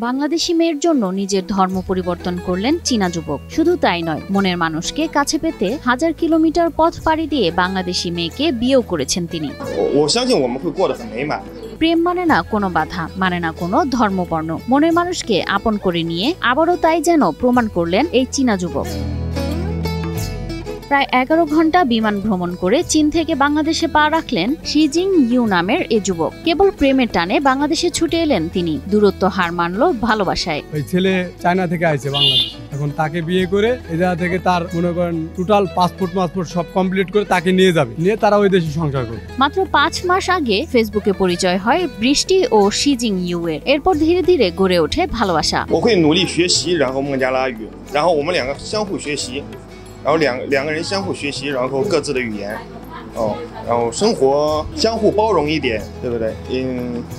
বাংলাদেশি মেয়ের জন্য নিজের ধর্ম পরিবর্তন করলেন চীনা যুবক। শুধু তাই নয়, মনের মানুষকে কাছে পেতে হাজার কিলোমিটার পথ পাড়ি দিয়ে বাংলাদেশি মেয়েকে বিয়েও করেছেন তিনি। প্রেম মানে না কোনো বাধা, মানে না কোনো ধর্মবর্ণ। মনের মানুষকে আপন করে নিয়ে আবারও তাই যেন প্রমাণ করলেন এই চীনা যুবক। প্রায় 11 ঘন্টা বিমান ভ্রমণ করে চীন থেকে বাংলাদেশে পা রাখলেন শিজিং ইউ নামের এই যুবক। কেবল প্রেমের টানে বাংলাদেশে ছুটে এলেন তিনি। দূরত্ব হার মানল ভালোবাসায়। ওই ছেলে চায়না থেকে আইছে বাংলাদেশ, এখন তাকে বিয়ে করে এই জায়গা থেকে তার মনে করেন টোটাল পাসপোর্ট সব কমপ্লিট করে তাকে নিয়ে যাবে, নিয়ে তারা ওই দেশে সংসার করবে। মাত্র 5 মাস আগে ফেসবুকে পরিচয় হয় বৃষ্টি ও শিজিং ইউ এর। এরপর ধীরে ধীরে গড়ে ওঠে ভালোবাসা।然后两个人相互学习，然后各自的语言，然后生活相互包容一点，对不对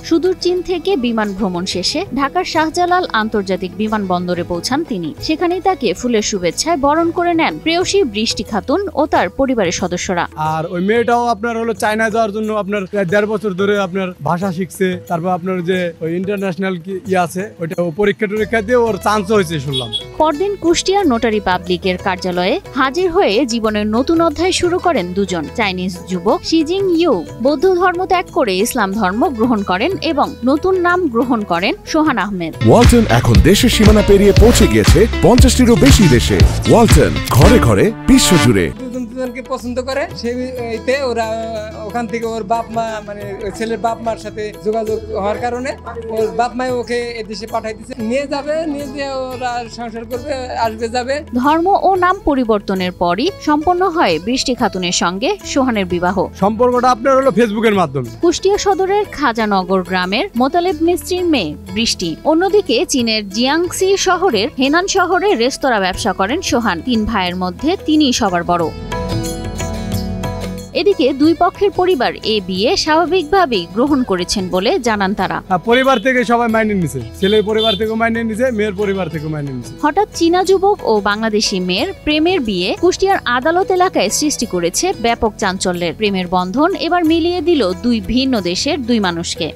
？সুদূর চীন থেকে বিমান ভ্রমণ শেষে ঢাকার শাহজালাল আন্তর্জাতিক বিমানবন্দরে পৌঁছান তিনি। সেখানেই তাকে ফুলের শুভেচ্ছায় বরণ করে নেন প্রেয়সী বৃষ্টি খাতুন ও তার পরিবারের সদস্যরা। আর ওই মেয়েটাও আপনার হলো চায়না যাওয়ার জন্য আপনার 1.5 বছর ধরে আপনার ভাষা শিখছে। তারপর আপনার যে ওই ইন্টারন্যাশনাল কি আছে ওইটা পরীক্ষা দিয়ে ওর চান্স হয়েছে শুনলাম। পরদিন কুষ্টিয়ার নোটারি পাবলিকের কার্যালয়ে হাজির হয়ে জীবনের নতুন অধ্যায় শুরু করেন দুজন। চাইনিজ যুবক শিজিং ইউ বৌদ্ধ ধর্ম ত্যাগ করে ইসলাম ধর্ম গ্রহণ করেন এবং নতুন নাম গ্রহণ করেন সোহান আহমেদ। ওয়ালটন এখন দেশের সীমানা পেরিয়ে পৌঁছে গিয়েছে 50টিরও বেশি দেশে। ওয়ালটন, ঘরে ঘরে বিশ্বজুড়ে। দুজনকে পছন্দ করে সেইতে ওরা ওখান থেকে ওর বাপ মা মানে ছেলের বাপ মার সাথে যোগাযোগ হওয়ার কারণে ওর বাপ মা ওকে এদেশে পাঠাই দিচ্ছে, নিয়ে যেয়ে ওরা সংসার করবে, আসবে যাবে। ধর্ম ও নাম পরিবর্তনের পরই সম্পন্ন হয় বৃষ্টি খাতুনের সঙ্গে সোহানের বিবাহ। সম্পর্কটা আপনার হলো ফেসবুকের মাধ্যমে। কুষ্টিয়া সদরের খাজানগর গ্রামের মোতালেব মিস্ত্রির মেয়ে বৃষ্টি। অন্যদিকে চীনের জিয়াংসি শহরের হেনান শহরে রেস্তোরাঁ ব্যবসা করেন সোহান। 3 ভাইয়ের মধ্যে তিনিই সবার বড়। এদিকে দুই পক্ষের পরিবার এই বিয়ে স্বাভাবিকভাবেই গ্রহণ করেছেন বলে জানান তারা। পরিবার থেকে সবাই মাইনে নিছে, ছেলের পরিবার থেকে মাইনে নিছে, মেয়ের পরিবার থেকে মাইনে নিছে। হঠাৎ চীনা যুবক ও বাংলাদেশি মেয়ের প্রেমের বিয়ে কুষ্টিয়ার আদালত এলাকায় সৃষ্টি করেছে ব্যাপক চাঞ্চল্যের। প্রেমের বন্ধন এবার মিলিয়ে দিল দুই ভিন্ন দেশের দুই মানুষকে।